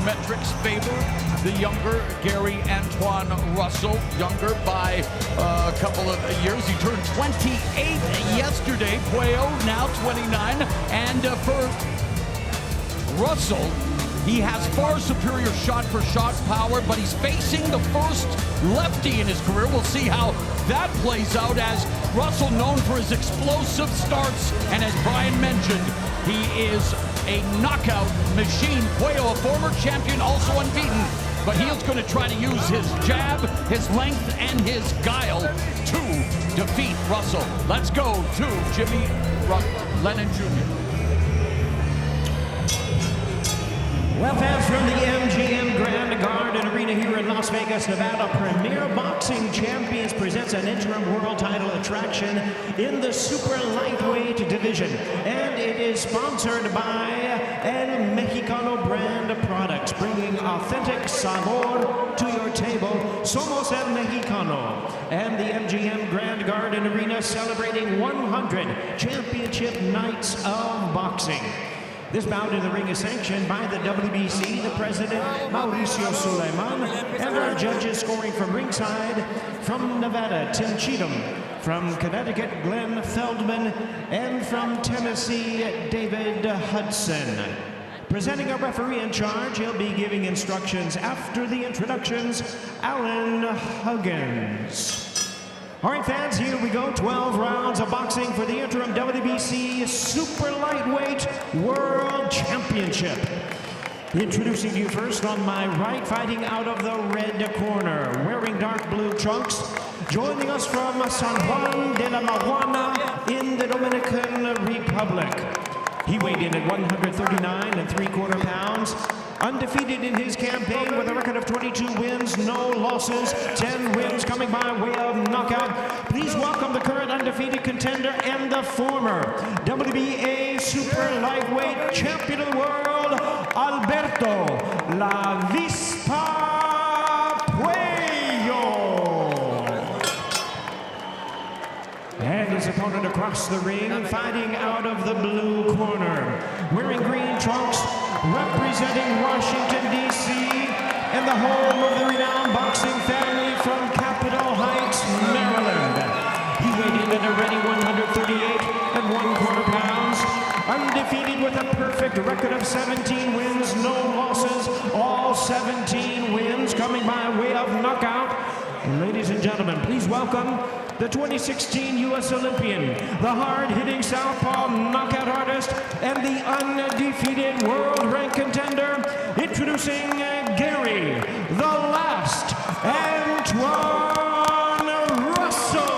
metrics favor the younger Gary Antuanne Russell, younger by a couple of years. He turned 28 yesterday. Puello now 29, and for Russell, he has far superior shot-for-shot power, but he's facing the first lefty in his career. We'll see how that plays out, as Russell, known for his explosive starts, and as Brian mentioned, he is a knockout machine. Puello, a former champion, also unbeaten, but he's going to try to use his jab, his length, and his guile to defeat Russell. Let's go to Jimmy Lennon Jr. Well, fans, from the MGM Grand Garden Arena here in Las Vegas, Nevada, Premier Boxing Champions presents an interim world title attraction in the super lightweight division. And it is sponsored by El Mexicano brand of products, bringing authentic sabor to your table. Somos El Mexicano. And the MGM Grand Garden Arena celebrating 100 championship nights of boxing. This bout in the ring is sanctioned by the WBC, the president, Mauricio Suleiman, and our judges scoring from ringside, from Nevada, Tim Cheatham, from Connecticut, Glenn Feldman, and from Tennessee, David Hudson. Presenting a referee in charge, he'll be giving instructions after the introductions, Alan Huggins. All right, fans, here we go. 12 rounds of boxing for the interim WBC Super Lightweight World Championship. Introducing to you first on my right, fighting out of the red corner, wearing dark blue trunks, joining us from San Juan de la Maguana in the Dominican Republic. He weighed in at 139 3/4 pounds. Undefeated in his campaign with a record of 22 wins, no losses, 10 wins coming by way of knockout. Please welcome the current undefeated contender and the former WBA Super Lightweight Champion of the World, Alberto La Vispa Puello. And his opponent across the ring, fighting out of the blue corner, wearing green trunks, representing Washington, D.C., and the home of the renowned boxing family from Capitol Heights, Maryland. He weighed in at a ready 138 1/4 pounds, undefeated with a perfect record of 17 wins, no losses, all 17 wins coming by way of knockout. Ladies and gentlemen, please welcome the 2016 U.S. Olympian, the hard-hitting southpaw knockout artist, and the undefeated world-ranked contender, introducing Gary, the Last Antuanne Russell.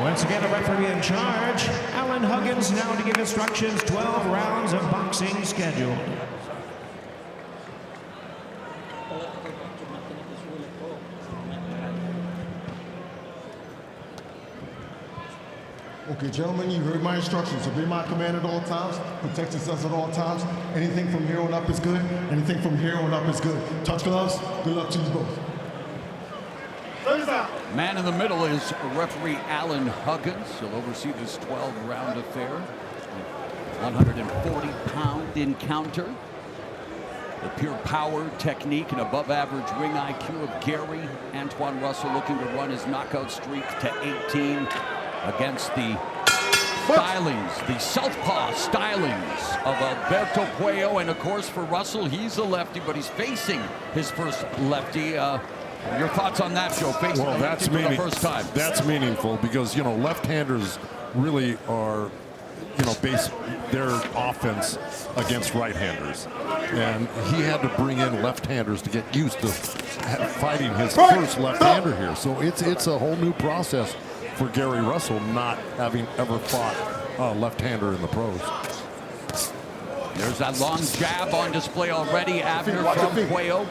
Once again, a referee in charge, Alan Huggins, now to give instructions. 12 rounds of boxing scheduled. Okay, gentlemen, you heard my instructions. Obey my command at all times. Protect yourselves at all times. Anything from here on up is good. Anything from here on up is good. Touch gloves. Good luck to you both. Man in the middle is referee Alan Huggins. He'll oversee this 12-round affair. 140-pound encounter. The pure power, technique, and above-average ring IQ of Gary Antuanne Russell, looking to run his knockout streak to 18 against the stylings, the southpaw stylings of Alberto Puello. And of course, for Russell, he's a lefty, but he's facing his first lefty. Your thoughts on that, Joe? Facing well, that's for the first time. That's meaningful because, you know, left-handers really are, you know, base their offense against right-handers. And he had to bring in left-handers to get used to fighting his first left-hander here. So it's a whole new process for Gary Russell, not having ever fought a left-hander in the pros. There's that long jab on display already, Abner, from Puello.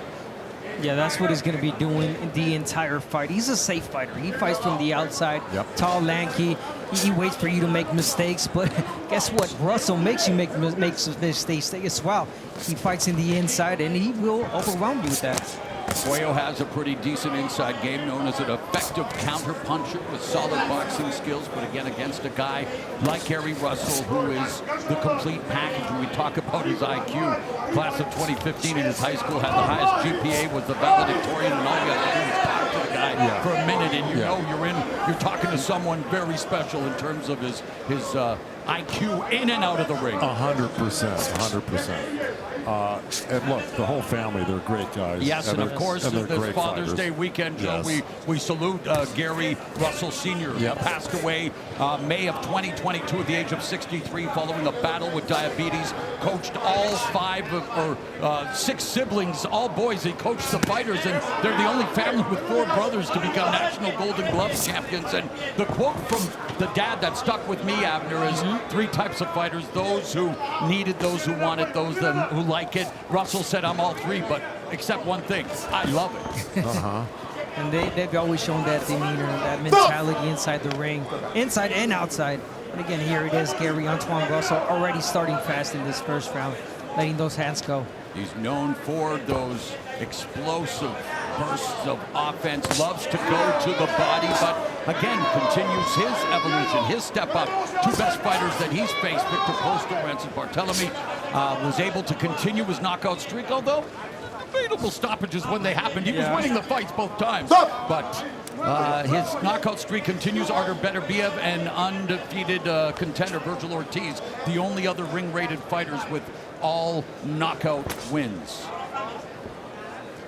Yeah, that's what he's going to be doing the entire fight. He's a safe fighter. He fights from the outside, tall, lanky. He waits for you to make mistakes, but guess what? Russell makes you make mistakes as well. He fights in the inside, and he will overwhelm you with that. Puello has a pretty decent inside game, known as an effective counterpuncher with solid boxing skills, but again, against a guy like Gary Russell, who is the complete package. When we talk about his IQ, class of 2015 in his high school, had the highest GPA, was the valedictorian, and all you have to do is talk to the guy for a minute, and you know you're talking to someone very special in terms of his IQ in and out of the ring. 100%, 100%. And look, the whole family, they're great guys. Yes, and of course, this Father's Day weekend, Joe, we salute Gary Russell Sr., who passed away May of 2022 at the age of 63 following a battle with diabetes. Coached all 6 siblings, all boys. He coached the fighters, and they're the only family with 4 brothers to become national Golden Glove champions. And the quote from the dad that stuck with me, Abner, is 3 types of fighters: those who needed, those who wanted, those who like it. Russell said, I'm all 3, but except one thing, I love it. And they've always shown that demeanor, that mentality inside the ring, inside and outside. And again, here it is, Gary Antuanne Russell already starting fast in this first round, letting those hands go. He's known for those explosive bursts of offense, loves to go to the body, but again, continues his evolution, his step up. 2 best fighters that he's faced, Victor Postol, Ranson Barthelemy, was able to continue his knockout streak, although debatable stoppages when they happened. He was winning the fights both times. But his knockout streak continues. Artur Beterbiev and undefeated contender Virgil Ortiz, the only other ring-rated fighters with all knockout wins.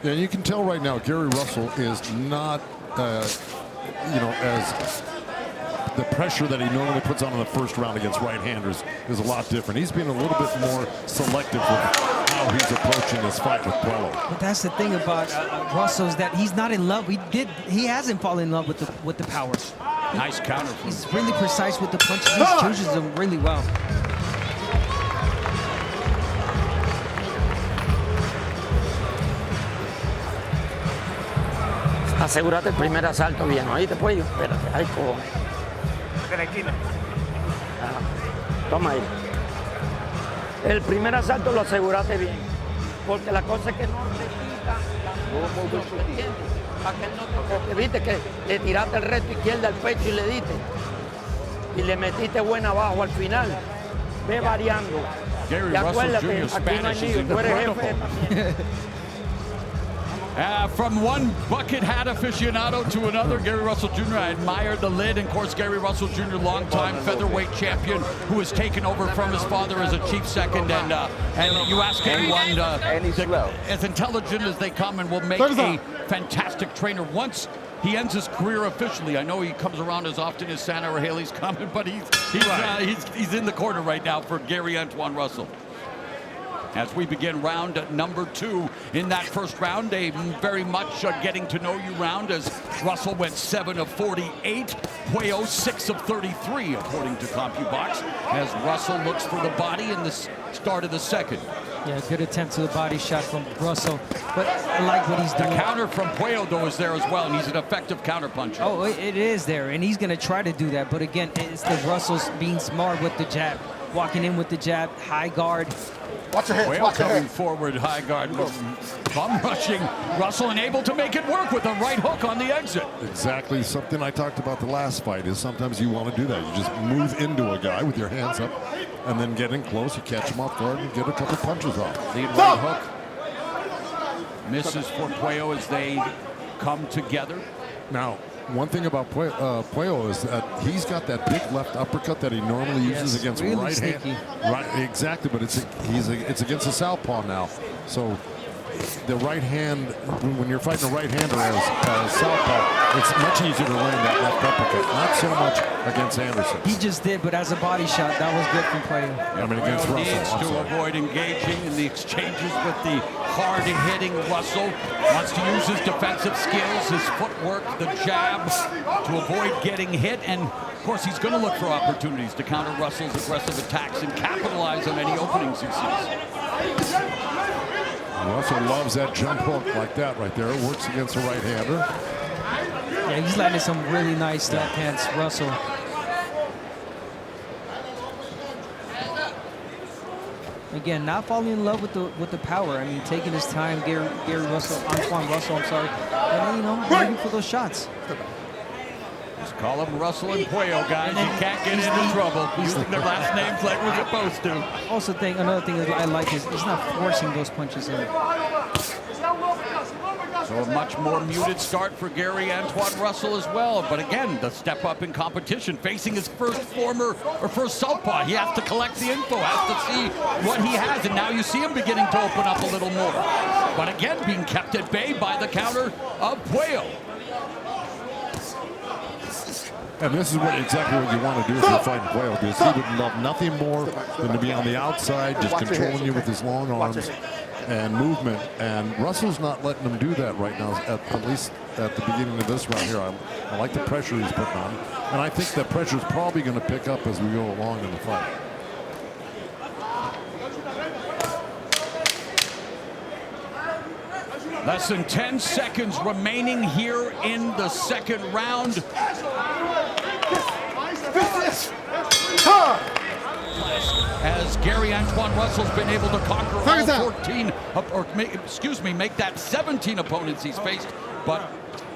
Yeah, you can tell right now Gary Russell is not, as the pressure that he normally puts on in the first round against right-handers is a lot different. He's been a little bit more selective with how he's approaching this fight with Puello. But that's the thing about Russell, is that he's not in love. He hasn't fallen in love with the power. Nice counter. He's really precise with the punches. He chooses them really well. Asegúrate el primer asalto bien, ¿oíste, Puello? Espérate, ay, cojones. De la esquina. Toma ahí. El primer asalto lo asegúrate bien, porque la cosa es que no te quita la músculo, ¿entiendes? Para que él no te toque. Viste que le tiraste el resto izquierdo al pecho y le diste. Y le metiste buena abajo al final. Ve variando. Gary Y Russell acuérdate, Jr. aquí no hay Spanish is lío, tú eres incredible. jefe también. From one bucket hat aficionado to another, Gary Russell Jr. I admired the lid. And of course, Gary Russell Jr., longtime featherweight champion who has taken over from his father as a chief second. And you ask anyone, as intelligent as they come, and will make a fantastic trainer once he ends his career officially. I know he comes around as often as Santa or Haley's coming, but he's in the corner right now for Gary Antuanne Russell. As we begin round number 2 in that first round, a very much getting to know you round, as Russell went 7 of 48, Puello 6 of 33, according to CompuBox, as Russell looks for the body in the start of the second. Yeah, good attempt to the body shot from Russell, but I like what he's doing. The counter from Puello, though, is there as well, and he's an effective counterpuncher. Oh, it is there, and he's going to try to do that, but again, it's the Russell's being smart with the jab, walking in with the jab, high guard. Watch your head. Puello Watch your coming head. forward, high guard, bum rushing Russell, and able to make it work with a right hook on the exit. Exactly something I talked about the last fight is sometimes you want to do that. You just move into a guy with your hands up and then get in close, you catch him off guard and get a couple punches off. Lead right hook misses for Puello as they come together. Now, one thing about Puello is that he's got that big left uppercut that he normally uses against really right sneaky. hand. Right, exactly, but it's against the southpaw now. So the right hand, when you're fighting a right-hander as southpaw, it's much easier to land that left uppercut. Not so much against Anderson. He just did, but as a body shot, that was good from Puello. I mean, against Puello Russell. needs to avoid engaging in the exchanges with the hard-hitting Russell. Wants to use his defensive skills, his footwork, the jab, to avoid getting hit. And, of course, he's going to look for opportunities to counter Russell's aggressive attacks and capitalize on any openings he sees. Russell loves that jump hook like that right there. It works against a right-hander. Yeah, he's landing some really nice left hands, Russell. Again, not falling in love with the power. I mean, taking his time, Antuanne Russell, I'm sorry, and looking for those shots. Just call them Russell and Puello, guys. You can't get into trouble using their last names like we're supposed to. Also, another thing that I like is he's not forcing those punches in. So a much more muted start for Antuanne Russell as well. But again, the step up in competition, facing his first southpaw. He has to collect the info, has to see what he has. And now you see him beginning to open up a little more. But again, being kept at bay by the counter of Puello. And this is exactly what you want to do if you're fighting Puello, because he would love nothing more than to be on the outside, just controlling you with his long arms and movement. And Russell's not letting him do that right now, at least at the beginning of this round here. I like the pressure he's putting on. And I think that pressure is probably going to pick up as we go along in the fight. Less than 10 seconds remaining here in the second round. As Antuanne Russell's been able to conquer all 14, make that 17 opponents he's faced, but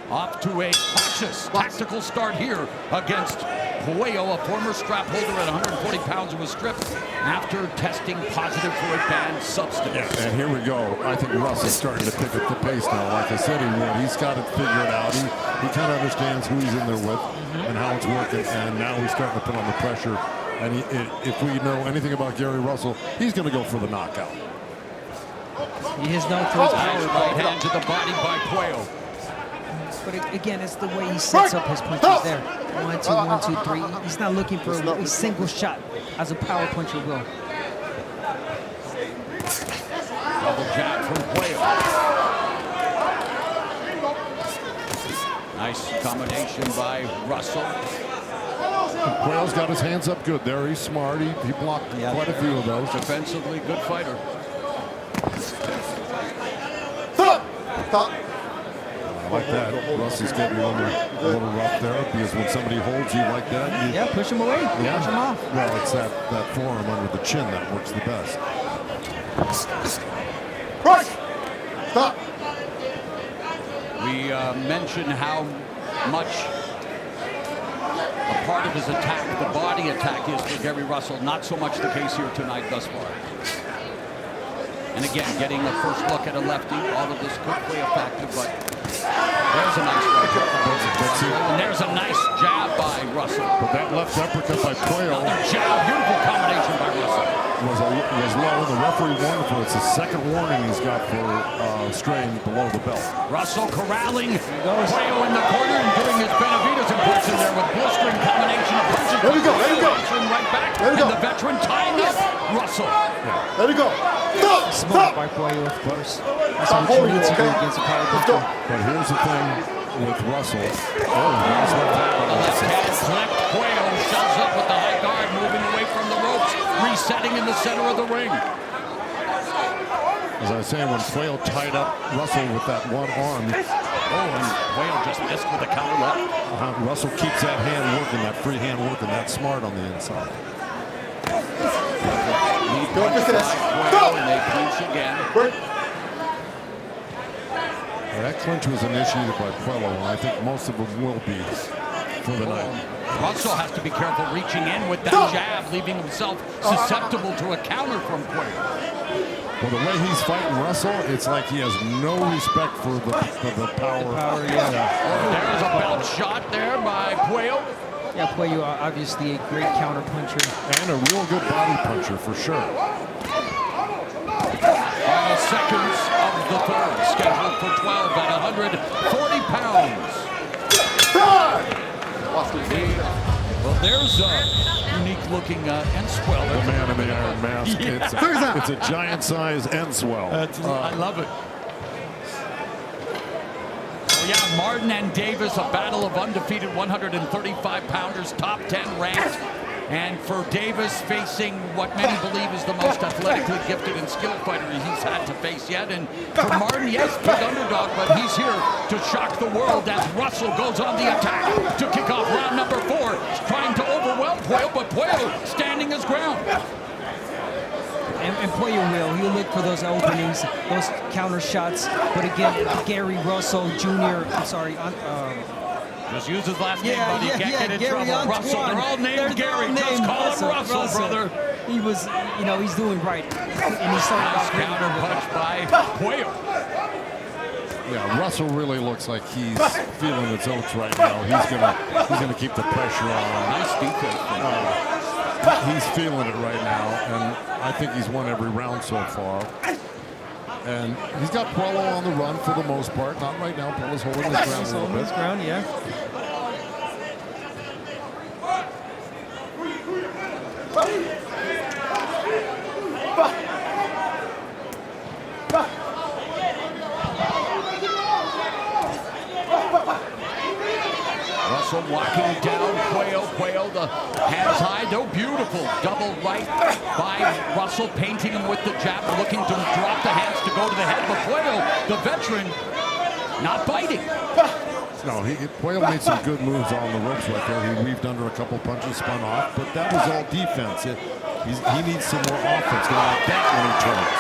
off to a cautious tactical start here against Puello, a former strap holder at 140 pounds who was stripped after testing positive for a banned substance. And here we go. I think Russell's starting to pick up the pace now. Like I said, he's got it figured out. He kind of understands who he's in there with and how it's working. And now he's starting to put on the pressure. And if we know anything about Gary Russell, he's going to go for the knockout. He is known for his power. Right hand to the body by Puello. But again, it's the way he sets up his punches there. 1, 2, 1, 2, 3. He's not looking for a single shot as a power puncher will. Double jab from Puello. Nice combination by Russell. Puello's got his hands up good there. He's smart. He blocked quite a few of those. Defensively, good fighter. I like that. Russell's getting a little rough there, because when somebody holds you like that, push him away. Yeah. Push him off. Well, it's that forearm under the chin that works the best. Stop. We mentioned how much a part of his attack, the body attack, is for Gary Russell. Not so much the case here tonight thus far. And again, getting a first look at a lefty, all of this could play a factor, but there's a nice right. And there's a nice jab by Russell. But that left uppercut by Puello. Another jab, beautiful combination by Russell. Was low. The referee warned for it. It's the second warning he's got for straying below the belt. Russell corralling Puello in the corner and doing his Benavidez impression there with blistering combination of punches. There we go. Answering right back. And the veteran tying up Russell. There we go. Smart by Puello, of course. That's what you need to do against a power puncher. But here's the thing with Russell. The left hand clipped. Puello shoves up with the high guard, moving away from the ropes, resetting in the center of the ring. As I was saying, when Puello tied up Russell with that one arm. And Puello just missed with a counter left. Russell keeps that hand working, that free hand working, that smart on the inside. And they clinch again. That clinch was initiated by Puello, and I think most of them will be for the night. Russell has to be careful reaching in with that jab, leaving himself susceptible to a counter from Puello. Well, the way he's fighting Russell, it's like he has no respect for the power. There's a belt shot there by Puello. Yeah, Puello obviously a great counter puncher. And a real good body puncher for sure. Final seconds of the third, scheduled for 12 at 140 pounds. Well, there's a unique-looking Enswell. The man in the iron mask. It's a giant-size Enswell. I love it. Yeah, Martin and Davis, a battle of undefeated 135-pounders, top 10 ranked. And for Davis, facing what many believe is the most athletically gifted and skilled fighter he's had to face yet. And for Martin, yes, big underdog, but he's here to shock the world as Russell goes on the attack to kick off round number 4. He's trying to overwhelm Puello, but Puello standing his ground. And Puello he'll look for those openings, those counter shots. But again, Gary Russell Jr., I'm sorry, just use his last name, yeah, buddy. yeah, Can't yeah, get in Gary trouble. Russell, Antuanne. they're all named They're Gary. all Just named call him Russell, brother. He was, you know, he's doing right. And he started Nice off really counter good. punch by Puello. Yeah, Russell really looks like he's feeling his oats right now. He's gonna keep the pressure on. Nice defense. He's feeling it right now, and I think he's won every round so far. And he's got Puello on the run for the most part. Not right now. Puello's holding his ground a little Holding his bit. ground, yeah. Russell walking down Puello, the hands high, though beautiful. Double right by Russell, painting him with the jab, looking to drop the hands to go to the head. But Puello, the veteran, not biting. No, Puello made some good moves on the ropes right there. He weaved under a couple punches, spun off, but that was all defense. He needs some more offense going like that when he turns.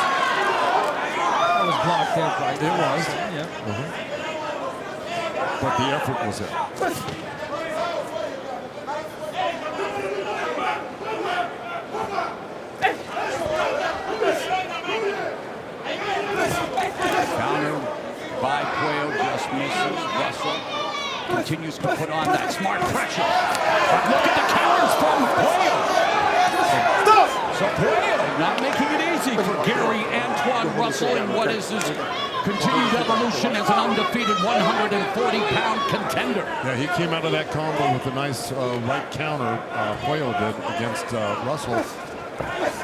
That was blocked there by It was. Yeah. But the effort was it. Counter by Puello, just misses. Russell continues to put on that smart pressure. But look at the counters from Puello. So Puello not making it easy for Gary Antuanne Russell in what is his continued evolution as an undefeated 140-pound contender. Yeah, he came out of that combo with a nice right counter, Puello did, against Russell.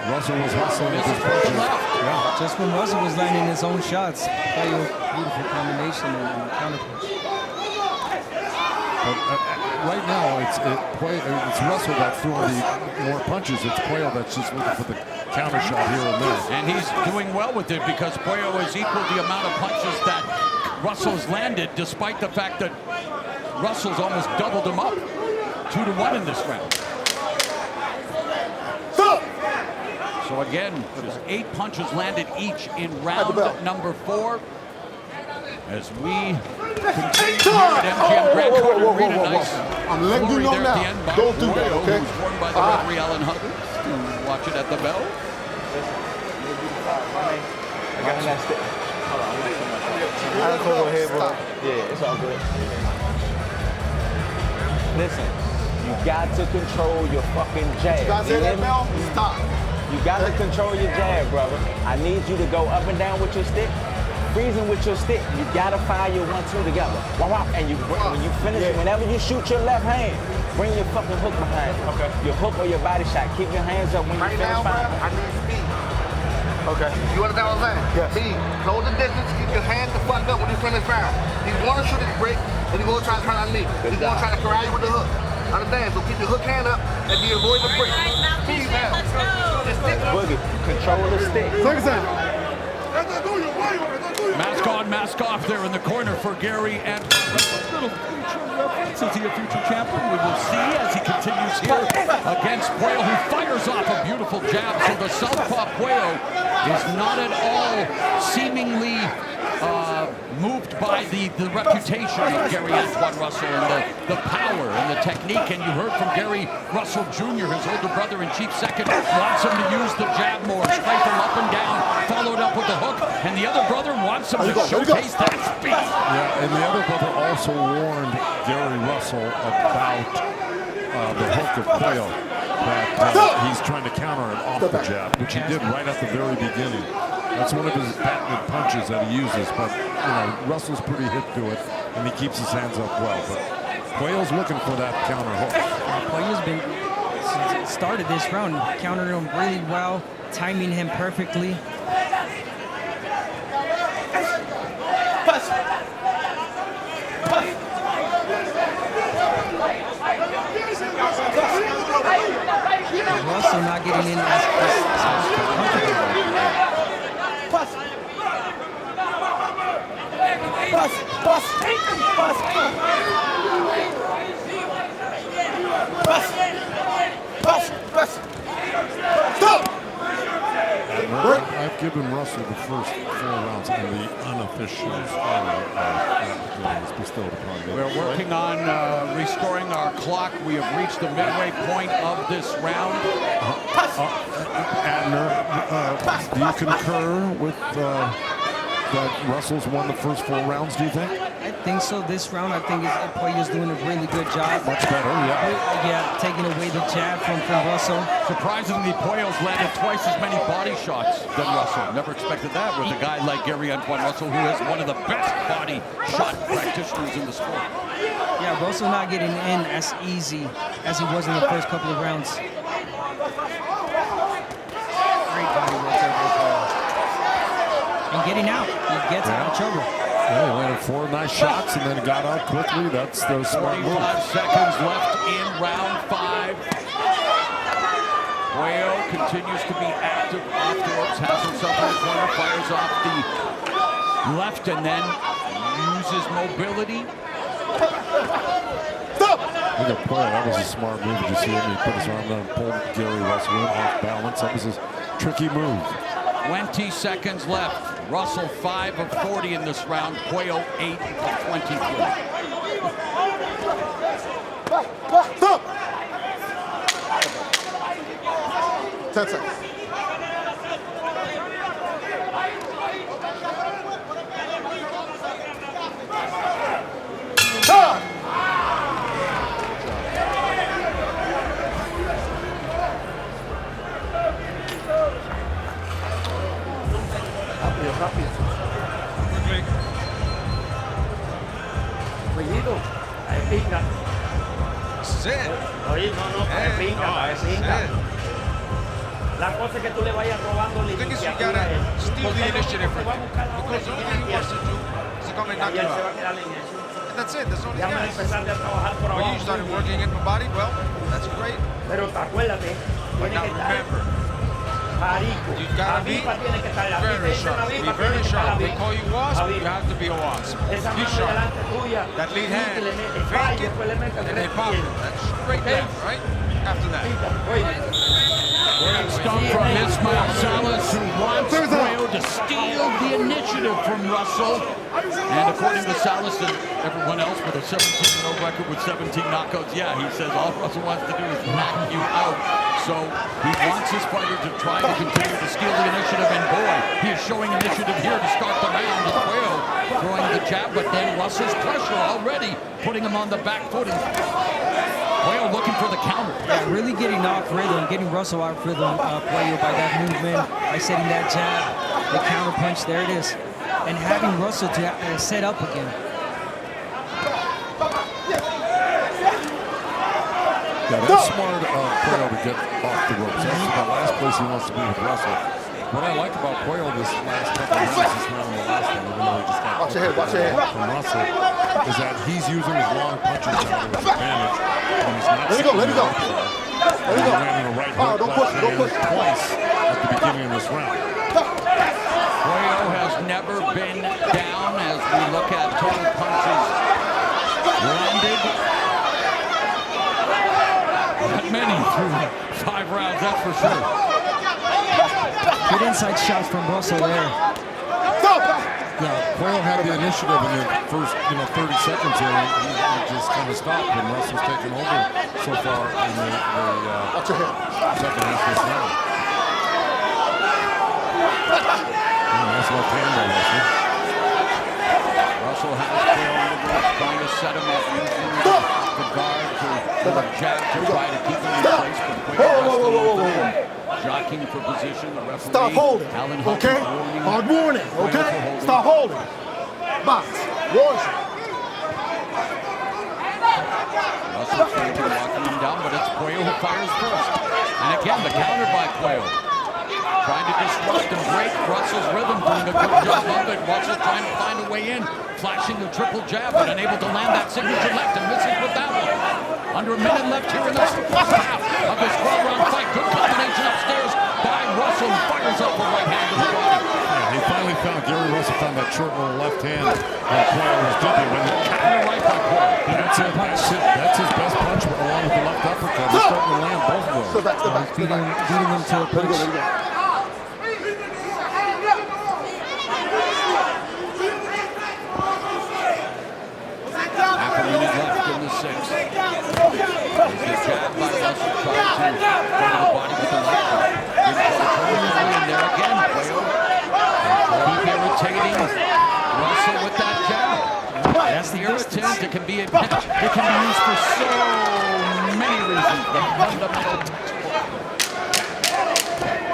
Russell was hustling with his punches. Yeah. Just when Russell was landing his own shots, Puello, beautiful combination and counter punch. But right now, it's Russell that's throwing the more punches. It's Puello that's just looking for the counter shot here and there. And he's doing well with it because Puello has equaled the amount of punches that Russell's landed, despite the fact that Russell's almost doubled him up. 2-1 in this round. So again, just 8 punches landed each in round number 4. As we continue here at MGM Grand Garden Arena, nice I'm letting you know flurry there at the end now. by Don't do that, Puello, okay? who's warned by the referee Alan Huggins to watch it at the bell. I got that stick. Hold on, I'm go ahead, bro. Yeah, it's all good. Listen, you got to control your fucking jab. You guys hear that bell? Stop. You got to control your jab, brother. I need you to go up and down with your stick. Freezing with your stick, you gotta fire your 1-2 together. And you, when you finish, whenever you shoot your left hand, bring your fucking hook behind you. Okay. Your hook or your body shot. Keep your hands up when you finish firing. I need speed. Okay. You understand what I'm saying? Yes. Speed. Close the distance, keep your hands the fuck up when you finish firing. He's gonna shoot his break, and he's gonna try to turn underneath. He's gonna try to corral you with the hook. Understand? So keep your hook hand up and be avoid the break. Speed now. Boogie, control the stick. Mask on, mask off there in the corner for Gary and little future reference. Is he a future champion? We will see as he continues here against Puello, who fires off a beautiful jab. So the southpaw Puello is not at all seemingly moved by the reputation of Gary Antuanne Russell and the power and the technique. And you heard from Gary Russell Jr., his older brother and chief second, wants him to use the jab more, strike him up and down, followed up with the hook. And the other brother wants him to showcase that speed. Yeah, and the other brother also warned Gary Russell about the hook of Puello, that he's trying to counter it off the jab, which he did right at the very beginning. That's one of his patented punches that he uses, but Russell's pretty hip to it, and he keeps his hands up well. But Puello's looking for that counter hook. Puello's been, since it started this round, countering him really well, timing him perfectly. Russell not getting in as I've given Russell the first 4 rounds in the unofficial bestowed upon him. We're working on restoring our clock. We have reached the midway point of this round. Adner, do you concur with that Russell's won the first 4 rounds, do you think? I think so. This round, I think Puello's doing a really good job. Much better, yeah. Yeah, taking away the jab from Russell. Surprisingly, Puello's landed twice as many body shots than Russell. Never expected that with a guy like Antuanne Russell, who is one of the best body shot practitioners in the sport. Yeah, Russell not getting in as easy as he was in the first couple of rounds. Great body work there by Puello. And getting out. He gets out of trouble. Yeah, he landed 4 nice shots and then got out quickly. That's the smart move. 45 seconds left in round 5. Puello continues to be active off the ropes, has himself in the corner, fires off the left and then uses mobility. Look at Puello, that was a smart move. Did you see him? He put his arm down and pulled Gary Russell in off balance. That was a tricky move. 20 seconds left. Russell 5 of 40 in this round. Puello 8 of 23. Stop! 10 seconds. Time! Rápido. Seguido. Es pinga. Oye, no, es pinga. La cosa es que tú le vayas robando la iniciativa a él. Steal the initiative from him. Because all he wants to do is to come and knock you out. And that's it. That's all he has. When you started working in my body, well, that's great. Pero acuérdate, But now remember, you've got to be very sharp. Be very sharp. They call you wasp, you have to be a wasp. Be sharp. That lead hand, fake it, and then pop it. That's straight left, right? After that. Great stump from Ismael Salas, who wants Puello to steal the initiative from Russell. And according to Salas and everyone else with a 17-0 record with 17 knockouts, yeah, he says all Russell wants to do is knock you out. So he wants his fighter to try to continue to steal the initiative, and boy, he is showing initiative here to start the round with Puello throwing the jab, but then Russell's pressure already putting him on the back foot. And Puello looking for the counter. Yeah, really getting off rhythm, getting Russell off rhythm, Puello, by that movement, by setting that jab, the counter punch, there it is. And having Russell to set up again. Yeah, that's smart Puello to get off the ropes. That's the last place he wants to be with Russell. What I like about Puello this last couple of rounds, this round and the last one, even though he just got Watch your head. from Russell, is that he's using his long punching power to his advantage. And he's not Let it go. He's landing a right hook, don't push. twice at the beginning of this round. Puello has never been down as we look at total punches landed. Not many through 5 rounds, that's for sure. Good inside shots from Russell there. Yeah, Puello had the initiative in the first 30 seconds here. He just kind of stopped, and Russell's taken over so far in the second half of this round. Nice left hand by Russell. Russell has Puello on the ground, trying to set him up using the guard to jab to try to keep him in place. But Puello jockeying for position. The referee, Stop holding. Alan Okay? warning Hard warning. Puello Okay? for holding. Stop holding. Box. Warning. Russell trying to locking him down, but it's Puello who fires first. And again, the counter by Puello. Trying to disrupt and break Russell's rhythm, doing a good job of it. Russell trying to find a way in, flashing the triple jab, but unable to land that signature left and missing with that one. Under a minute left here in the first half of this 12-round fight. Good combination upstairs by Russell, who fires up a right hand to the body. Yeah, he finally found, Gary Russell found that short little left hand that Puello was dipping with. Counter right by Puello. That's it. That's his best punch along with the left uppercut. He's starting to land both of them. Beating him to a punch. Russell with that jab. That's the irritant. It can be used for so many reasons. The fundamental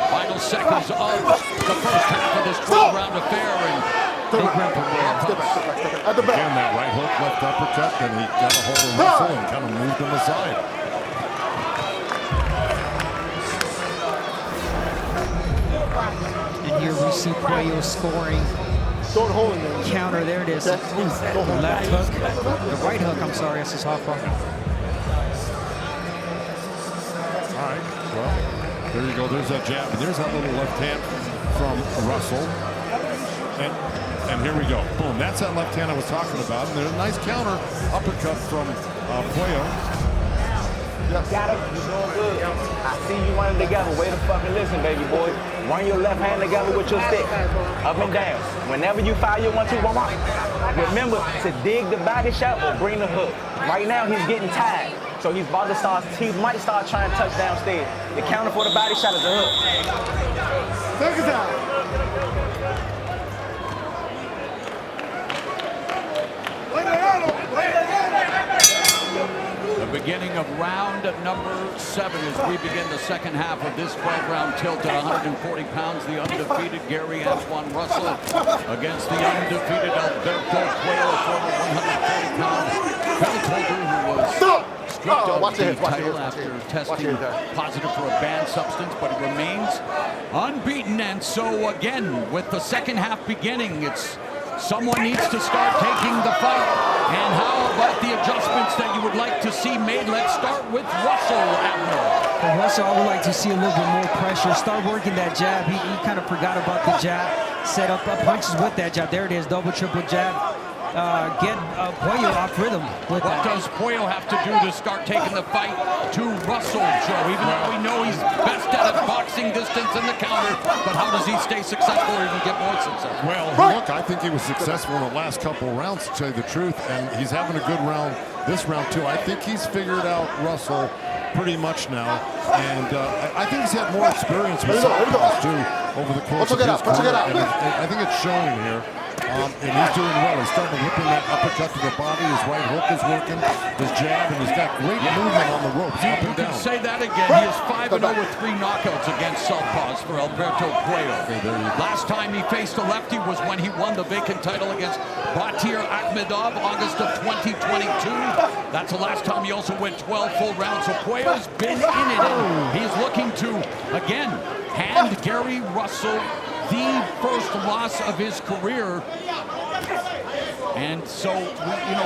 final seconds of the first half of this 12-round affair, and again, that right hook, left uppercut, and he got a hold of Russell and kind of moved him aside. And here we see Puello scoring. Counter, there it is. The left hook, the right hook, I'm sorry, that's his southpaw. All right, well, there you go. There's that jab, and there's that little left hand from Russell. And here we go. Boom, that's that left hand I was talking about. And there's a nice counter uppercut from Puello. Got it. You doing good. I see you running together. Way to fucking listen, baby boy. Run your left hand together with your stick. Up and down. Whenever you fire your 1-2, remember to dig the body shot or bring the hook. Right now, he's getting tired. So he's about to start, he might start trying to touch downstairs. The counter for the body shot is a hook. Take it down. The beginning of round number 7 as we begin the second half of this 12-round tilt at 140 pounds. The undefeated Gary Antuanne Russell against the undefeated Alberto Puello, former 140-pound belt holder who was stripped of the title after testing positive for a banned substance, but he remains unbeaten. And so again, with the second half beginning, it's someone needs to start taking the fight. And how about the adjustments that you would like to see made? Let's start with Russell, Abner. For Russell, I would like to see a little bit more pressure. Start working that jab. He kind of forgot about the jab. Set up punches with that jab. There it is, double, triple jab. Get Puello off rhythm with What does Puello have to do to start taking the fight to Russell, Joe? Even though we know he's best at boxing distance in the counter, but how does he stay successful or even get more successful? Well, look, I think he was successful in the last couple of rounds, to tell you the truth, and he's having a good round this round too. I think he's figured out Russell pretty much now, and I think he's had more experience with southpaws too over the course of his career, and I think it's showing here. And he's doing well. He's starting to whip in that uppercut to the body. His right hook is working. His jab, and he's got great movement on the ropes, up and down. Say that again. He is 5-0 with 3 knockouts against southpaws for Alberto Puello. Last time he faced a lefty was when he won the vacant title against Batir Akhmedov, August of 2022. That's the last time he also went 12 full rounds. So Puello's been in it, and he's looking to, again, hand Gary Russell the first loss of his career. And so,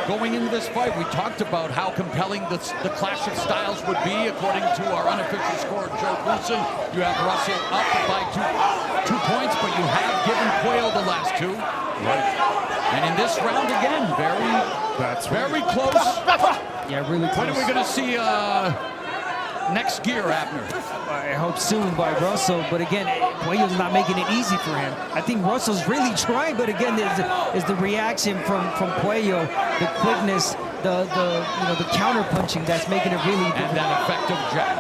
going into this fight, we talked about how compelling the clash of styles would be. According to our unofficial scorer, Joe Wilson, you have Russell up by two points, but you have given Puello the last 2. Right. And in this round again, very close. Yeah, really close. When are we going to see next gear, Abner? I hope soon by Russell, but again, Puello's not making it easy for him. I think Russell's really trying, but again, there's the reaction from Puello, the quickness, the counterpunching that's making it really difficult. And that effective jab.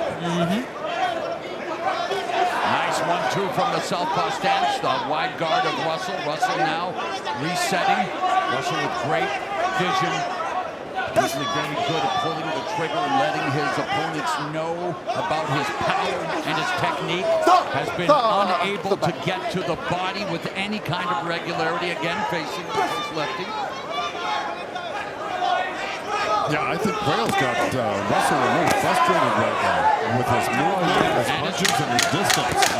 Nice 1-2 from the southpaw stance, the wide guard of Russell. Russell now resetting. Russell with great vision. Usually very good at pulling the trigger and letting his opponents know about his power and his technique. Has been unable to get to the body with any kind of regularity, again facing the first lefty. Yeah, I think Puello's got Russell a little frustrated right now with his movement, his punches, and his distance.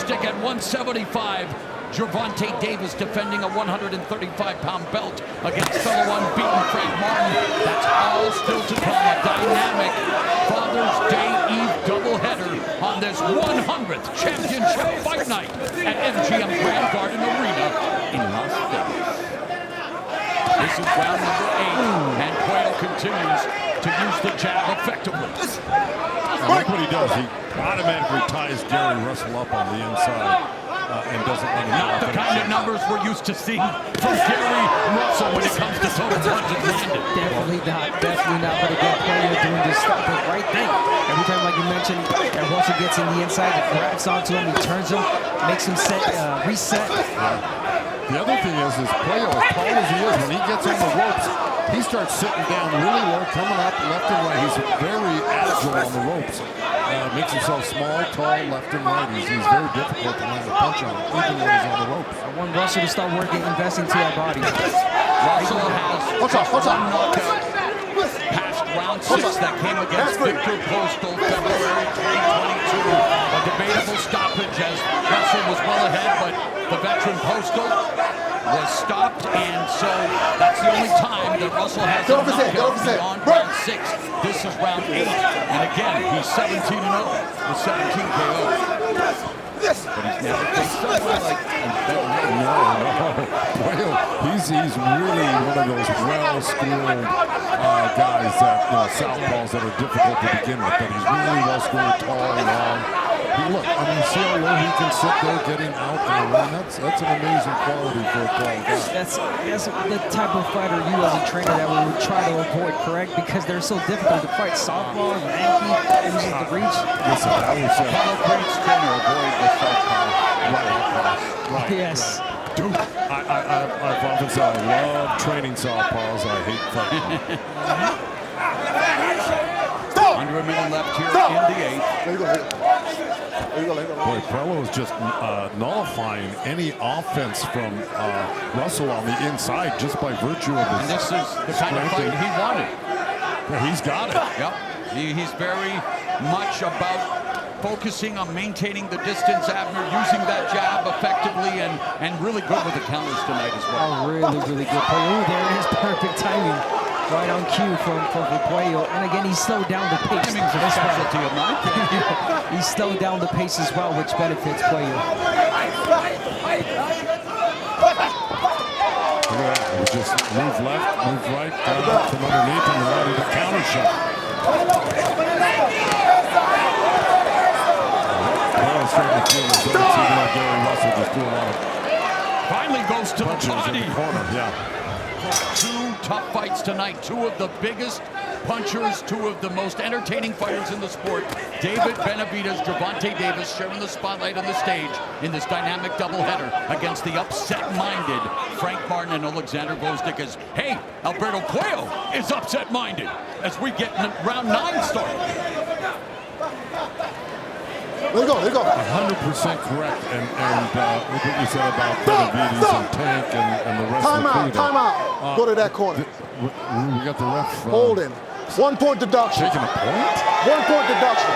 At 175, Gervonta Davis defending a 135-pound belt against fellow unbeaten Frank Martin. That's all still to come. A dynamic Father's Day Eve doubleheader on this 100th championship fight night at MGM Grand Garden Arena in Las Vegas. This is round number 8, and Puello continues to use the jab effectively. I like what he does. He automatically ties Gary Russell up on the inside and doesn't let him Not the kind of numbers we're used to seeing from Gary Russell when it comes to total punches landed. Definitely doing that, but again, Puello doing the right thing. Every time, like you mentioned, that Russell gets in the inside, grabs onto him, he turns him, makes him reset. The other thing is Puello, as tall as he is, when he gets on the ropes, he starts sitting down really low, coming up left and right. He's very agile on the ropes. Makes himself small, tall, left and right. He's very difficult to land a punch on, even when he's on the ropes. I want Russell to start working, investing to that body. Russell has one knockout past round 6 that came against Victor Postal, February 2022. A debatable stoppage as Russell was well ahead, but the veteran Postal was stopped, and so that's the only time that Russell has a knockout beyond round 6. This is round 8, and again, he's 17-0 with 17 KOs. But he's never faced someone like Puello, he's really one of those well-schooled guys that, southpaws that are difficult to begin with, but he's really well-schooled, tall, long. Look, I mean, see how low he can sit there getting out in the run? That's an amazing quality for a tall guy. That's the type of fighter you as a trainer that we would try to avoid, correct? Because they're so difficult to fight. Southpaw, lanky, uses the reach. Listen, I would say Apollo Creed's trainer avoid the southpaw. Right. Yes. Dude, I've often said I love training southpaws. I hate fighting. Under a minute left here in the 8th. There you go. Boy, Puello is just nullifying any offense from Russell on the inside just by virtue of his And this is the kind of fight he wanted. Yeah, he's got it. Yep. He's very much about focusing on maintaining the distance, Abner, using that jab effectively, and really good with the counters tonight as well. Oh, really, really good. Puello, there it is, perfect timing. Right on cue from Puello. And again, he slowed down the pace. Timing's a specialty of mine. He slowed down the pace as well, which benefits Puello. Look at that. It just move left, move right, from underneath, and right into counter shot. Puello's starting to feel his own, even though Gary Russell just threw a lot of Finally goes to the punches body. in the corner. Yeah. 2 tough fights tonight. 2 of the biggest punchers, 2 of the most entertaining fighters in the sport. David Benavidez, Gervonta Davis sharing the spotlight on the stage in this dynamic doubleheader against the upset-minded Frank Martin and Alexander Gvozdyk. As, hey, Alberto Puello is upset-minded as we get round 9 started. There you go. 100% correct. And what you said about Benavidez and Tank and the rest of the crew. Time out. Go to that corner. We got the ref. Holding. 1 point deduction. Taking a point? 1 point deduction.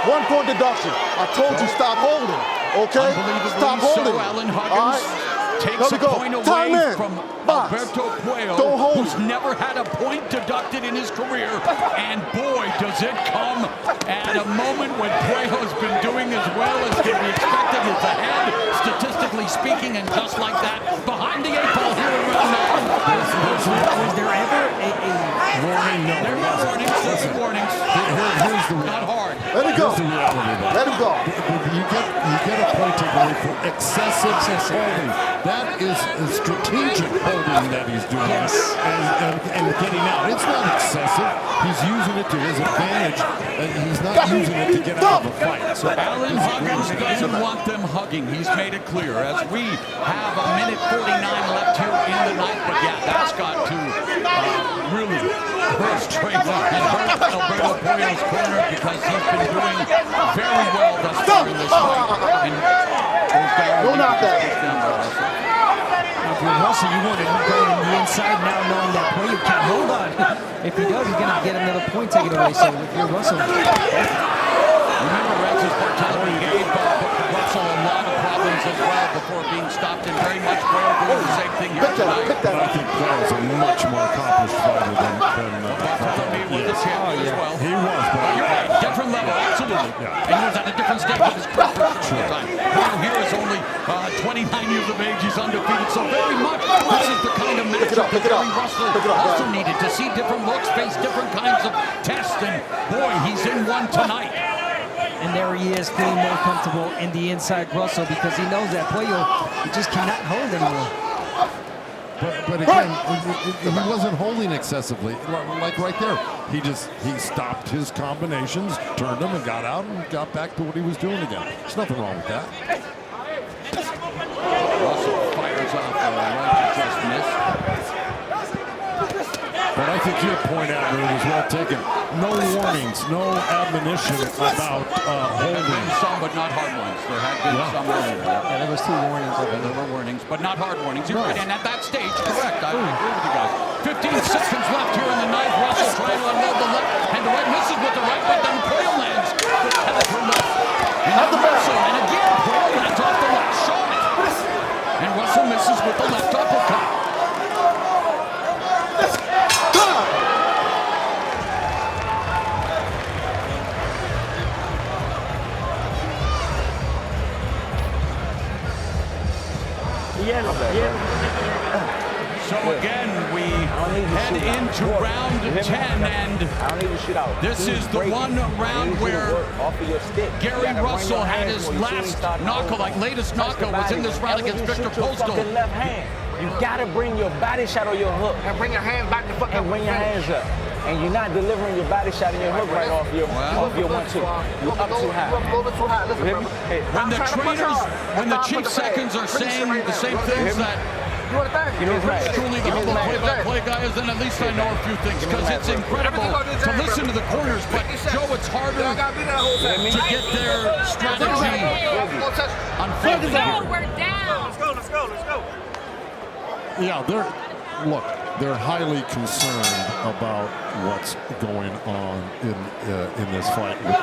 1 point deduction. I told you stop holding. Okay? Stop holding. So Alan All Huggins right? takes a point away from Alberto Puello, Don't hold who's never had a point deducted in his career. And boy, does it come at a moment when Puello's been doing as well as can be expected. He's ahead, statistically speaking, and just like that, behind the 8 ball here in round 9. Was there ever a warning? No, there were warnings. Warnings. Here's the not hard. Let it go. Here's the reality. Let him go. You get a point away for excessive holding. That is a strategic holding that he's doing. Yes. And getting out. It's not excessive. He's using it to his advantage, and he's not using it to get out of a fight. So Alan Huggins doesn't want them hugging. He's made it clear. As we have a minute 49 left here in the night, but yeah, that's got to really hurt straight and hurt Alberto Puello's corner because he's been doing very well thus far in this fight. And No knockdown. If you're Russell, you want to go on the inside now knowing that Puello can't hold on. If he does, he's going to get another point taken away. So if you're Russell... Remember, Rex's mortality gave Russell a lot of problems as well before being stopped, and very much Puello doing the same thing here tonight. But I think Puello's a much more accomplished fighter than He was the champion as well. He was, but You're right, different level, absolutely. And he was at a different stage of his career at the time. Puello here is only 29 years of age. He's undefeated, so very much this is the kind of matchup that Gary Russell also needed to see different looks, face different kinds of tests, and boy, he's in one tonight. And there he is, feeling more comfortable in the inside Russell because he knows that Puello, he just cannot hold anymore. But again, he wasn't holding excessively. Like right there, he stopped his combinations, turned them, and got out and got back to what he was doing again. There's nothing wrong with that. Russell fires off a right to just miss. But I think your point, Abner, was well taken. No warnings, no admonition about holding. Some, but not hard ones. There had been some earlier. Yeah, there was 2 warnings. There were warnings, but not hard warnings. You're right. And at that stage, correct. I agree with you guys. 15 seconds left here in the ninth. Russell trying to unload the left, and the right misses with the right, but then Puello lands. And Russell, and again, Puello lands off the left shot. And Russell misses with the left uppercut. So again, we head into round 10, and this is the one round where Gary Russell had his latest knockout was in this round against Victor Postal. You gotta bring your body shot or your hook. And bring your hands back the fuck up. And bring your hands up. And you're not delivering your body shot and your hook right off your 1-2. You're up too high. Listen, When the chief seconds are saying the same things that truly the humble play-by-play guy is, then at least I know a few things, because it's incredible to listen to the corners, but Joe, it's harder to get their strategy unfolded here. We're down. Let's go. Yeah, they're highly concerned about what's going on in this fight with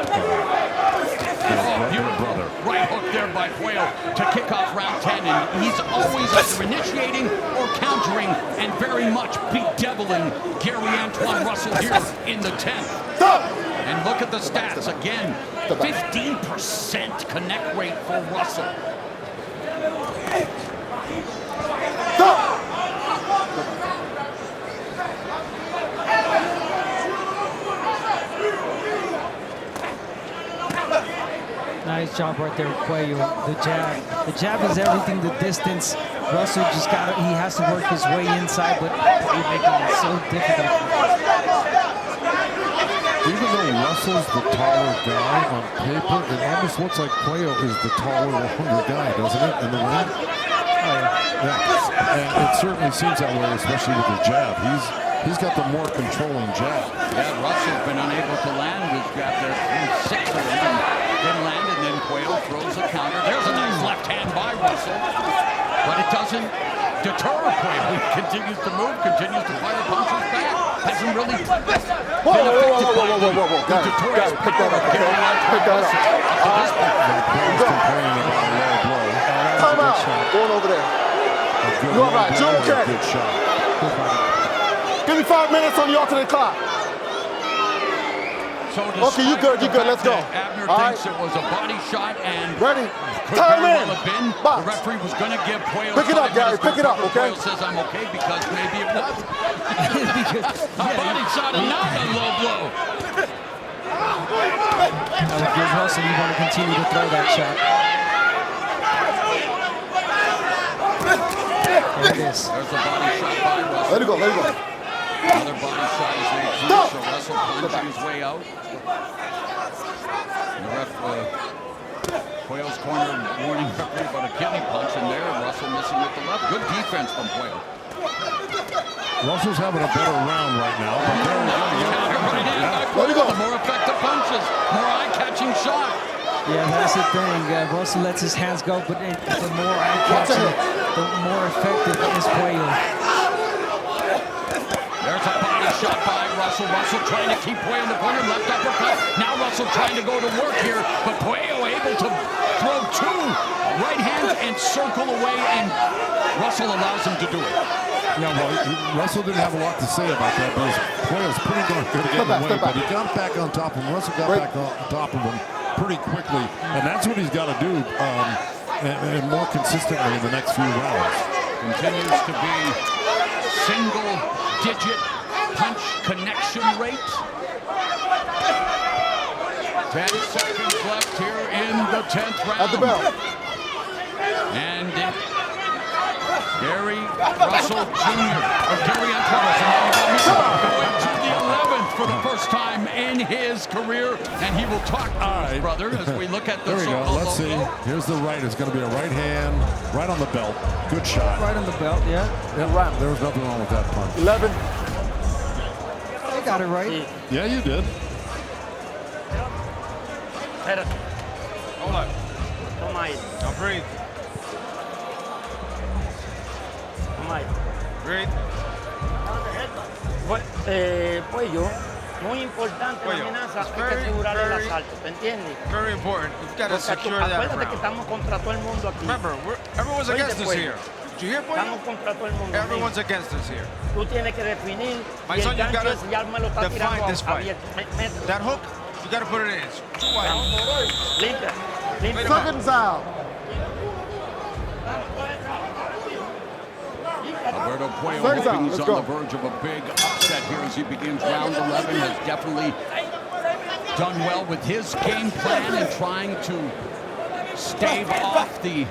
their brother. Right hook there by Puello to kick off round 10, and he's always either initiating or countering and very much bedeviling Gary Antuanne Russell here in the 10th. And look at the stats again, 15% connect rate for Russell. Nice job right there, Puello. The jab is everything. The distance. Russell just he has to work his way inside, but he's making it so difficult. Even though Russell's the taller guy on paper, it almost looks like Puello is the taller, longer guy, doesn't it, in the ring? Yeah. And it certainly seems that way, especially with the jab. He's got the more controlling jab. Yeah, Russell's been unable to land his jab there. 6 of them didn't land, and then Puello throws a counter. There's a nice left hand by Russell, but it doesn't deter Puello. He continues to move, continues to fire punches back. Hasn't really been effective. Whoa. Got it. Pick that up, okay? Pick that up. Complaining about a low blow. Time out. Going over there. You all right? You okay? Good shot. Give me 5 minutes on the alternate clock. So okay, you good. Let's go. Abner thinks it was a body shot, and ready. Could Time very in. well have been. Box. The referee was going to give Puello. Pick it up, Gary. Pick it up, okay? Puello says I'm okay because maybe it was. A body shot and not a low blow. If you're Russell, you want to continue to throw that shot. There it is. There's a body shot by Russell. Let it go. Another body shot is made through, so Russell punching his way out. The ref, Puello's corner warning referee about a kidney punch in there. Russell missing with the left. Good defense from Puello. Russell's having a better round right now. Let it go. More effective punches, more eye-catching shot. Yeah, that's the thing. Russell lets his hands go, but the more eye-catching, the more effective is Puello. There's a body shot by Russell. Russell trying to keep Puello in the corner. Left uppercut. Now Russell trying to go to work here, but Puello able to throw 2 right hands and circle away, and Russell allows him to do it. Yeah, well, Russell didn't have a lot to say about that, but Puello's pretty darn good at getting away. But he got back on top of him. Russell got back on top of him pretty quickly, and that's what he's got to do, and more consistently in the next few rounds. Continues to be single-digit punch connection rate. 10 seconds left here in the 10th round. At the bell. And Gary Russell Jr. or Gary Antuanne Russell going to the 11th for the first time in his career, and he will talk to his brother as we look at the There we go. Let's see. Here's the right. It's going to be a right hand, right on the belt. Good shot. Right on the belt, yeah. Yep. There was nothing wrong with that punch. 11. I got it right. Yeah, you did. Espérate. Hold on. Toma ahí. Now breathe. Toma ahí. Breathe. Puello, muy importante la Puello, amenaza, it's hay que very, asegurar el very- asalto, ¿te entiendes? Very important. You've got to Porque secure that acuérdate que round. estamos contra todo el mundo aquí. Remember, everyone's Oíste, against us Puello. here. Did you hear, Puello? Estamos contra todo el mundo. Everyone's against us here. Tú tienes que definir My y son, el you gancho gotta ese ya me lo está define tirando this fight. abierto. Mételo. That hook, you got to put it in. It's too wide. Limpia. Limpia. Seconds out. Alberto Puello Third hoping down. he's Let's on go. the verge of a big upset here as he begins round 11. Has definitely done well with his game plan and trying to stave off the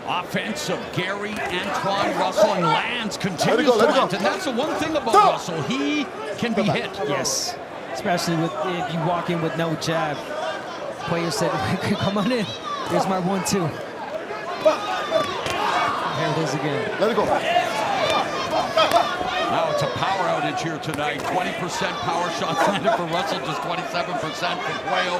offense of Gary Antuanne Russell, and lands, continues to land. And that's the one thing about Russell. He can be hit. Yes, especially if you walk in with no jab. Puello said, come on in. Here's my 1-2. There it is again. Let it go. Now it's a power outage here tonight. 20% power shots landed for Russell, just 27% for Puello.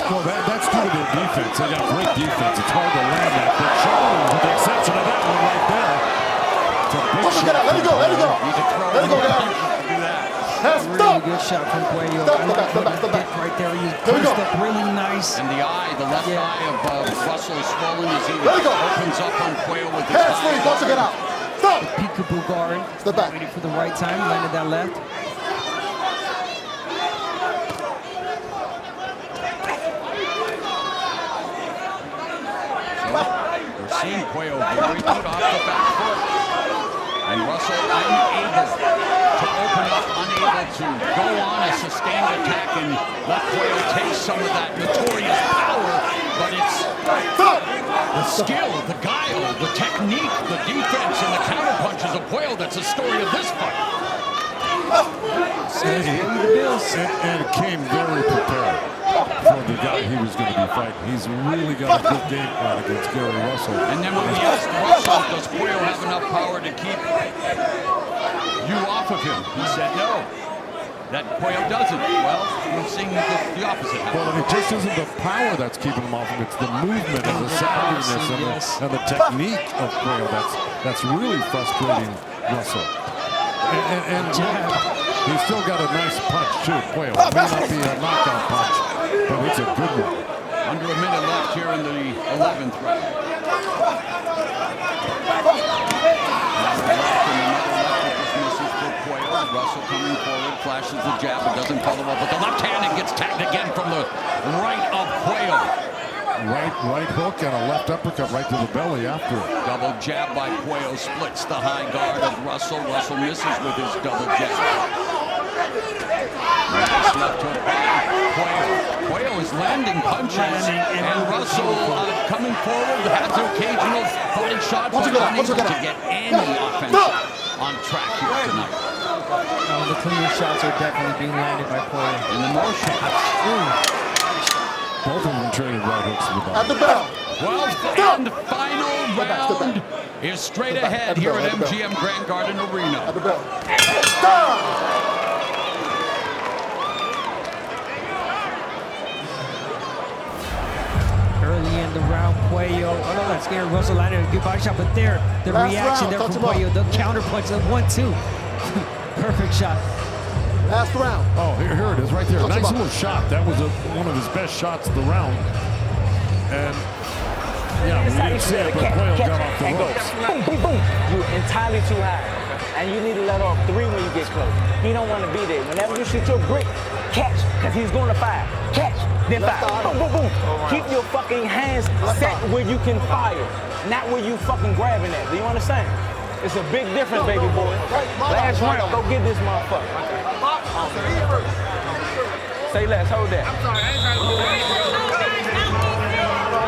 Well, that's due to their defense. They got great defense. It's hard to land that big shot, with the exception of that one right there. It's a big shot. Let it go. Let it go. You can throw Let it go, him guys. to do that. Really good shot from Puello. Stop, I step back, like step back, what step he did back. right there. He There we pushed go. up really nice. And the eye, the left eye of Russell is swollen as he Let it go. opens up on Puello with his Hands free. eye. Once again out. Stop. Peekaboo guard. Step back. Waiting for the right time. Landed that left. We're seeing Puello very good off the back foot. And Russell unable to open up, unable to go on a sustained attack and let Puello take some of that notorious power. But it's the skill, the guile, the technique, the defense, and the counterpunches of Puello that's the story of this fight. And came very prepared for the guy he was going to be fighting. He's really got a good game plan against Gary Russell. And then when we asked Russell, does Puello have enough power to keep you off of him? He said no. That Puello doesn't. Well, we've seen the opposite happen. Well, it just isn't the power that's keeping him off him. It's the movement and the savviness and the technique of Puello that's really frustrating Russell. And he's still got a nice punch, too, Puello. It may not be a knockout punch, but it's a good one. Under a minute left here in the 11th round. Russell coming forward, flashes the jab, but doesn't follow up. But the left hand, it gets tagged again from the right of Puello. Right hook and a left uppercut right to the belly after. Double jab by Puello splits the high guard of Russell. Russell misses with his double jab. Nice left hook by Puello. Puello is landing punches, and Russell coming forward has an occasional body shot, but unable to get any offense on track here tonight. The cleaner shots are definitely being landed by Puello. And the more shots. Both of them traded right hooks to the body. At the bell. 12th and final round is straight ahead here at MGM Grand Garden Arena. At the bell. Early in the round, Puello. Oh no, that's Gary Russell landed a good body shot, but there, the Last reaction round, there touch from him Puello, the counter punch, the 1-2. Perfect shot. Last round. Oh, here it is right there. Touch him Nice up. little shot. That was one of his best shots of the round. And yeah, we didn't see it, but Puello got off the ropes. Boom, boom, boom. You're entirely too high. And you need to let off 3 when you get close. He don't want to be there. Whenever you shoot your grip, catch, because he's going to fire. Catch, then fire. Boom, boom, boom. Keep your fucking hands set where you can fire, not where you fucking grabbing at. Do you understand? It's a big difference, baby boy. Last round, go get this motherfucker. Say less, hold that.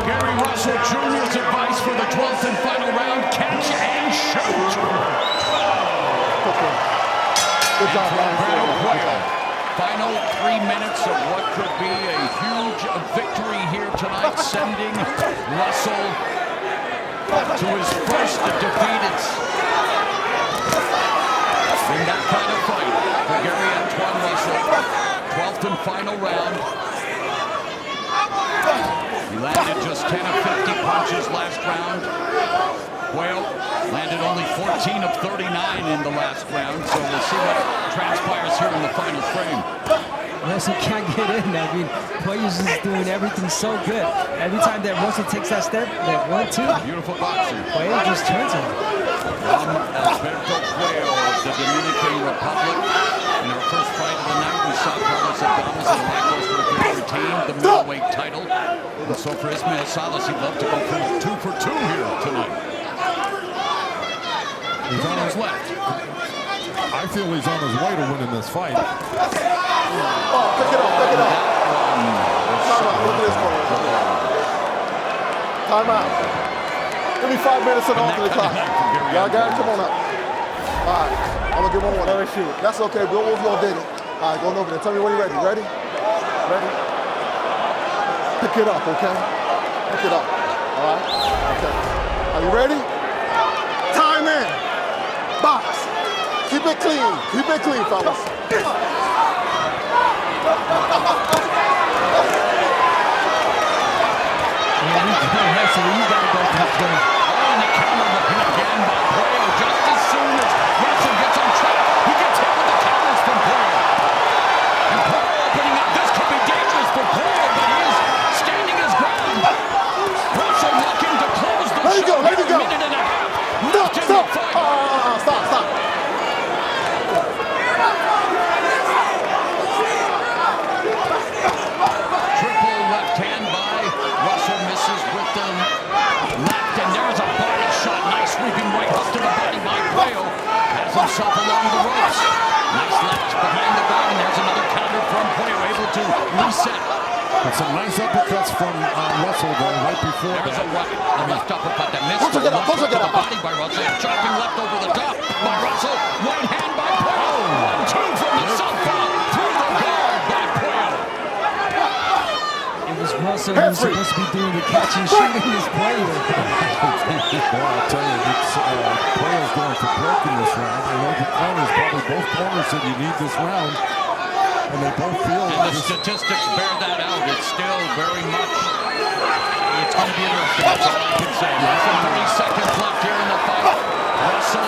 Gary Russell Jr.'s advice for the 12th and final round, catch and shoot. Good job, Alberto Puello. Final 3 minutes of what could be a huge victory here tonight, sending Russell to his first defeat. It's in that kind of fight for Gary Antuanne Russell. 12th and final round. He landed just 10 of 50 punches last round. Puello landed only 14 of 39 in the last round, so we'll see what transpires here in the final frame. Russell can't get in. I mean, Puello's just doing everything so good. Every time that Russell takes that step, that 1-2. Beautiful boxing. Puello just turns him. From Alberto Puello of the Dominican Republic. In our first fight of the night, we saw Carlos Adames and lackluster retain the middleweight title. And so for Ismael Salas, he'd love to go for 2 for 2 here tonight. 2 minutes left. I feel he's on his way to winning this fight. Oh, pick it up, pick it up. Time out, look at this one. Time out. Give me 5 minutes and off the clock. Y'all got it? Come on up. All right, I'm gonna give one more. Let me shoot. That's okay, Bill Wolf, y'all did it. All right, going over there. Tell me when you're ready. Ready? Ready? Pick it up, okay? Pick it up. All right? Okay. Are you ready? Time in. Box. Keep it clean. Keep it clean, fellas. So you got to go for the play. On the counter again by Puello. Just as soon as Russell gets on track, he gets hit with the counters from Puello. And Puello opening up. This could be dangerous for Puello, but he is standing his ground. Russell looking to close the show. Let it go. A minute and a half. Stop. Stop. Triple left hand by Russell, misses with the left, and there's a body shot. Nice sweeping right hook to the body by Puello. Has himself along the ropes. Nice left behind the guard, and there's another counter from Puello, able to reset. And some nice uppercuts from Russell there right before There's that. a left uppercut that missed. The left hook to the body by Russell. Chopping left over the top by Russell. Right hand by Puello. 1-2 from the southpaw through the guard by Puello. It was Russell who was supposed to be doing the catch and shooting this Puello. Well, I'll tell you, Puello's going for broke in this round. I know the corners, probably both corners said you need this round. And they both feel and the statistics bear that out. It's still very much, it's going to be interesting. That's all I can say. Less than 30 seconds left here in the fight. Russell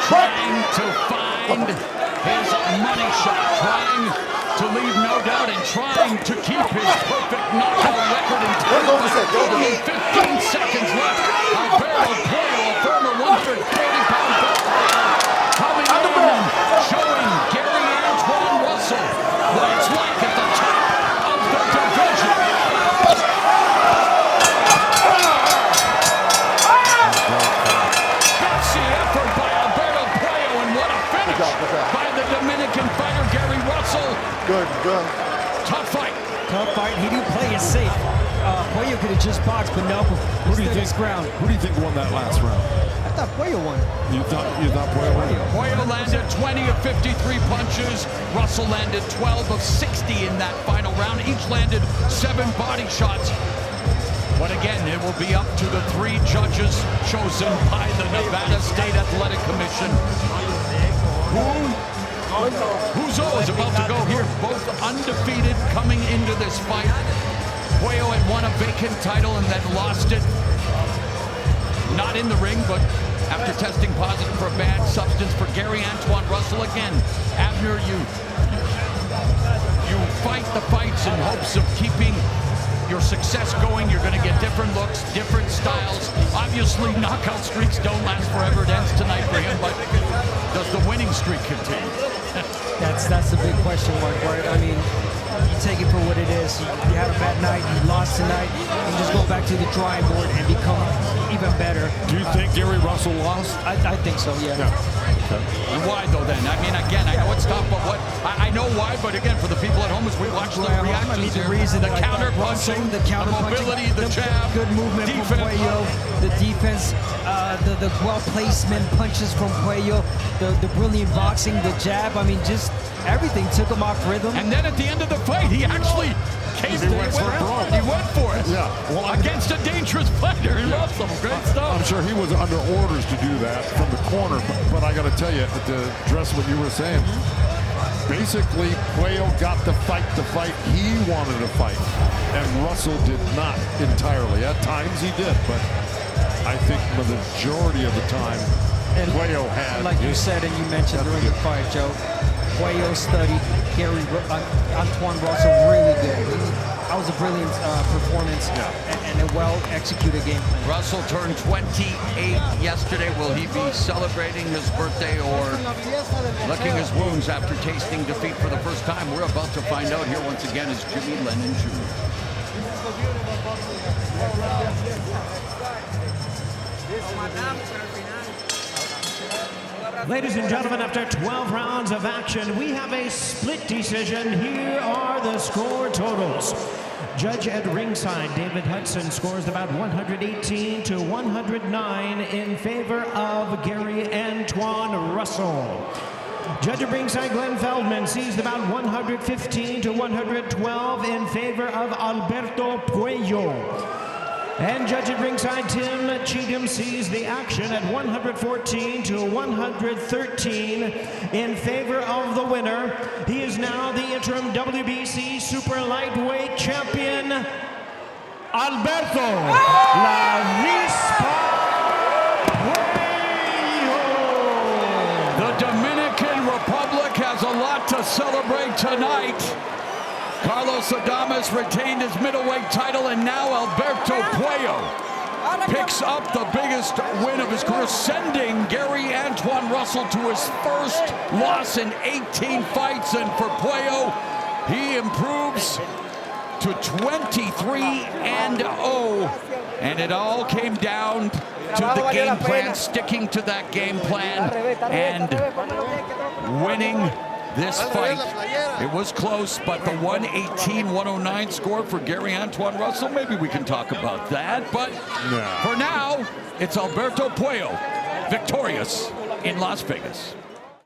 trying to find his money shot, trying to leave no doubt, and trying to keep his perfect knockout record intact. Only 15 seconds left. Alberto Puello, a former 140-pound veteran, coming in, showing Gary Antuanne Russell what it's like at the top of the division. Gutsy effort by Alberto Puello, and what a finish by the Dominican fighter Gary Russell. Good. Tough fight. He didn't play it safe. Puello could have just boxed, but no. Who do you think won that last round? I thought Puello won. You thought Puello won? Puello landed 20 of 53 punches. Russell landed 12 of 60 in that final round. Each landed 7 body shots. But again, it will be up to the 3 judges chosen by the Nevada State Athletic Commission. Who's always about to go here, both undefeated coming into this fight. Puello had won a vacant title and then lost it. Not in the ring, but after testing positive for a bad substance. For Gary Antuanne Russell, again, Abner, you fight the fights in hopes of keeping your success going. You're going to get different looks, different styles. Obviously, knockout streaks don't last forever. It ends tonight for him, but does the winning streak continue? That's the big question mark, right? I mean, you take it for what it is. You had a bad night, you lost tonight, and just go back to the drawing board and become even better. Do you think Gary Russell lost? I think so, yeah. Okay. And why though then? I mean, again, I know That's tough, but what I know why, but again, for the people at home, as we watch the reactions the here, reason the that I thought counter-punching, the counter-punching, mobility, the jab, good movement defense. from Puello, the defense, the well-placement punches from Puello, the brilliant boxing, the jab. I mean, just everything took him off rhythm. And then at the end of the fight, he actually caved it. He went for it. Yeah. Well, against a dangerous fighter in Russell. Great stuff. I'm sure he was under orders to do that from the corner, but I got to tell you, to address what you were saying, basically, Puello got the fight he wanted to fight, and Russell did not entirely. At times he did, but I think the majority of the time, Puello had. Like you said and you mentioned during the fight, Joe, Puello studied Antuanne Russell really good. That was a brilliant performance and a well-executed game plan. Russell turned 28 yesterday. Will he be celebrating his birthday or licking his wounds after tasting defeat for the first time? We're about to find out. Here once again is Jimmy Lennon Jr. Ladies and gentlemen, after 12 rounds of action, we have a split decision. Here are the score totals. Judge at ringside, David Hudson, scores about 118 to 109 in favor of Gary Antuanne Russell. Judge at ringside, Glenn Feldman, sees about 115 to 112 in favor of Alberto Puello. And judge at ringside, Tim Cheatham, sees the action at 114 to 113 in favor of the winner. He is now the interim WBC super lightweight champion, Alberto La Rispa Puello. The Dominican Republic has a lot to celebrate tonight. Carlos Adames retained his middleweight title, and now Alberto Puello picks up the biggest win of his career, sending Gary Antuanne Russell to his first loss in 18 fights. And for Puello, he improves to 23-0, and it all came down to the game plan, sticking to that game plan and winning this fight. It was close, but the 118-109 score for Gary Antuanne Russell, maybe we can talk about that. But for now, it's Alberto Puello victorious in Las Vegas.